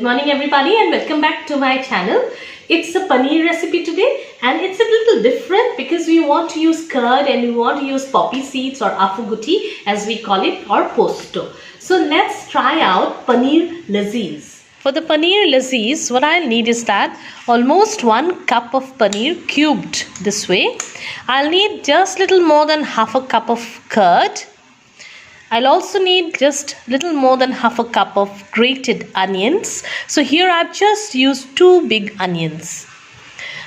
morning everybody and welcome back to my channel. It's a paneer recipe today and it's a little different because we want to use curd and we want to use poppy seeds or afughutti as we call it, or posto. So let's try out paneer lazeez. For the paneer lazeez, what I'll need is that almost 1 cup of paneer cubed this way. I'll need just little more than half a cup of curd. I'll also need just little more than half a cup of grated onions. So here I've just used 2 big onions.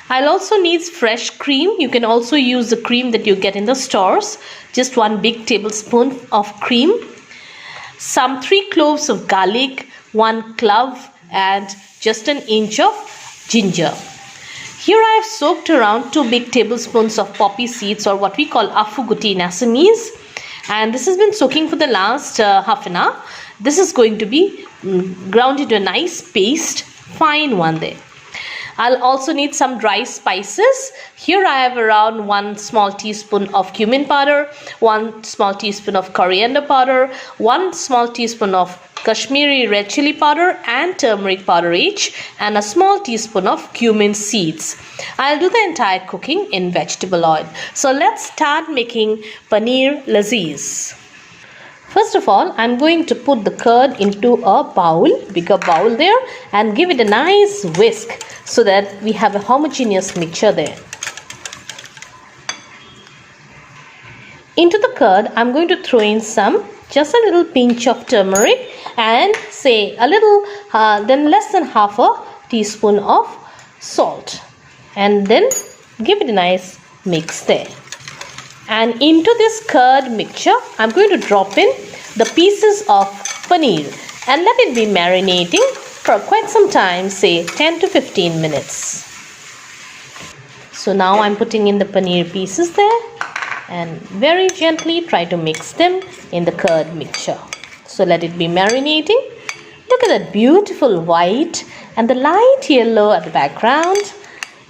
I'll also need fresh cream. You can also use the cream that you get in the stores. Just 1 big tablespoon of cream. Some 3 cloves of garlic, 1 clove and just an inch of ginger. Here I have soaked around 2 big tablespoons of poppy seeds, or what we call afughutti in Assamese. And this has been soaking for the last half an hour. This is going to be ground into a nice paste, fine one there. I'll also need some dry spices. Here I have around 1 small teaspoon of cumin powder, 1 small teaspoon of coriander powder, 1 small teaspoon of Kashmiri red chili powder and turmeric powder each, and a small teaspoon of cumin seeds. I'll do the entire cooking in vegetable oil. So let's start making paneer lazeez. First of all, I'm going to put the curd into a bowl, bigger bowl there, and give it a nice whisk so that we have a homogeneous mixture there. Into the curd, I'm going to throw in just a little pinch of turmeric and say a little, then less than half a teaspoon of salt, and then give it a nice mix there. And into this curd mixture, I'm going to drop in the pieces of paneer and let it be marinating for quite some time, say 10 to 15 minutes. So now I'm putting in the paneer pieces there and very gently try to mix them in the curd mixture. So let it be marinating. Look at that beautiful white and the light yellow at the background.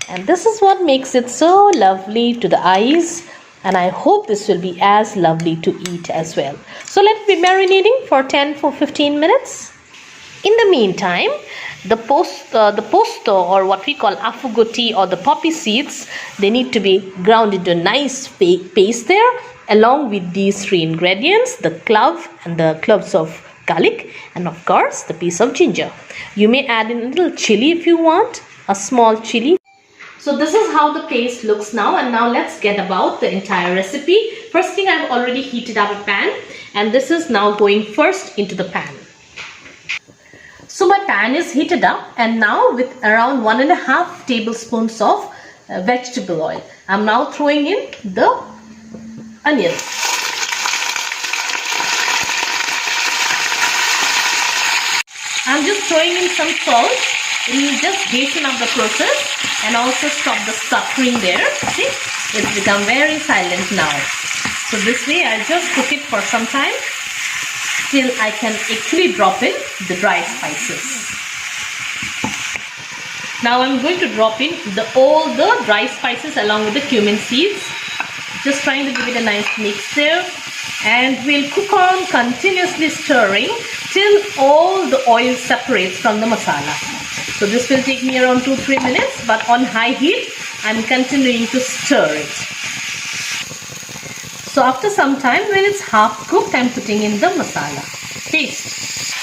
And this is what makes it so lovely to the eyes. And I hope this will be as lovely to eat as well. So let it be marinating for 10-15 minutes. In the meantime, the posto, or what we call afughutti or the poppy seeds, they need to be ground into a nice paste there, along with these 3 ingredients, the clove and the cloves of garlic, and of course the piece of ginger. You may add in a little chili if you want, a small chili. So this is how the paste looks now, and now let's get about the entire recipe. First thing, I've already heated up a pan, and this is now going first into the pan. So my pan is heated up, and now with around 1.5 tablespoons of vegetable oil, I'm now throwing in the onions. I'm just throwing in some salt. It will just hasten up the process and also stop the suckering there. See, it's become very silent now. So this way I'll just cook it for some time till I can actually drop in the dry spices. Now I'm going to drop in all the dry spices along with the cumin seeds. Just trying to give it a nice mix there, and we'll cook on continuously stirring till all the oil separates from the masala. So this will take me around 2-3 minutes, but on high heat I'm continuing to stir it. So after some time, when it's half cooked, I'm putting in the masala paste.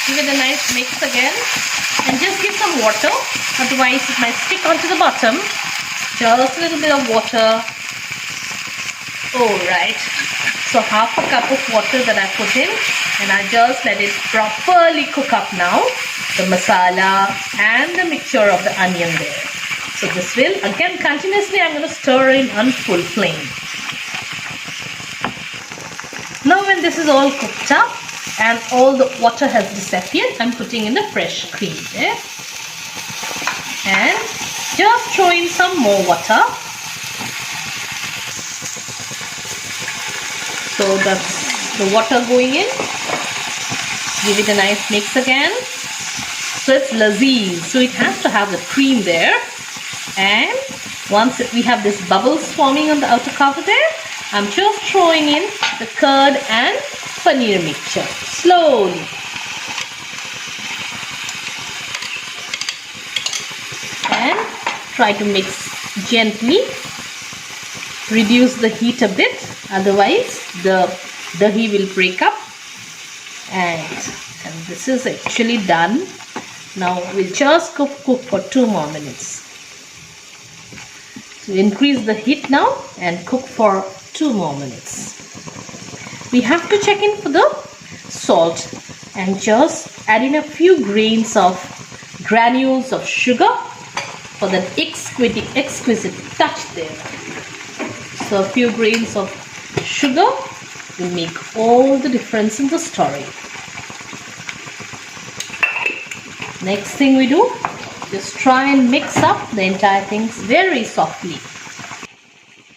Give it a nice mix again and just give some water, otherwise it might stick onto the bottom. Just a little bit of water. Alright, so half a cup of water that I put in, and I just let it properly cook up now, the masala and the mixture of the onion there. So this will, again continuously I'm going to stir in on full flame. Now when this is all cooked up and all the water has disappeared, I'm putting in the fresh cream there. And just throw in some more water. So that's the water going in. Give it a nice mix again. So it's lazeez, so it has to have the cream there. And once we have this bubbles forming on the outer cover there, I'm just throwing in the curd and paneer mixture slowly. Try to mix gently. Reduce the heat a bit, otherwise the dahi will break up. And this is actually done. Now we'll just cook for 2 more minutes. So increase the heat now and cook for 2 more minutes. We have to check in for the salt and just add in a few grains of granules of sugar for that exquisite touch there. So a few grains of sugar will make all the difference in the story. Next thing we do, just try and mix up the entire things very softly.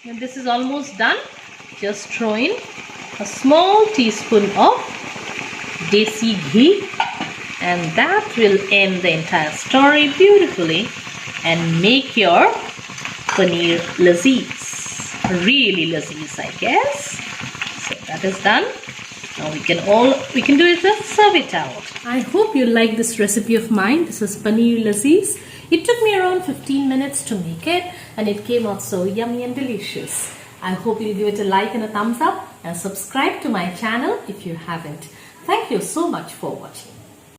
When this is almost done, just throw in a small teaspoon of desi ghee, and that will end the entire story beautifully and make your paneer lazeez. Really lazeez, I guess. So that is done. Now we can do is just serve it out. I hope you like this recipe of mine. This is paneer lazeez. It took me around 15 minutes to make it, and it came out so yummy and delicious. I hope you give it a like and a thumbs up and subscribe to my channel if you haven't. Thank you so much for watching.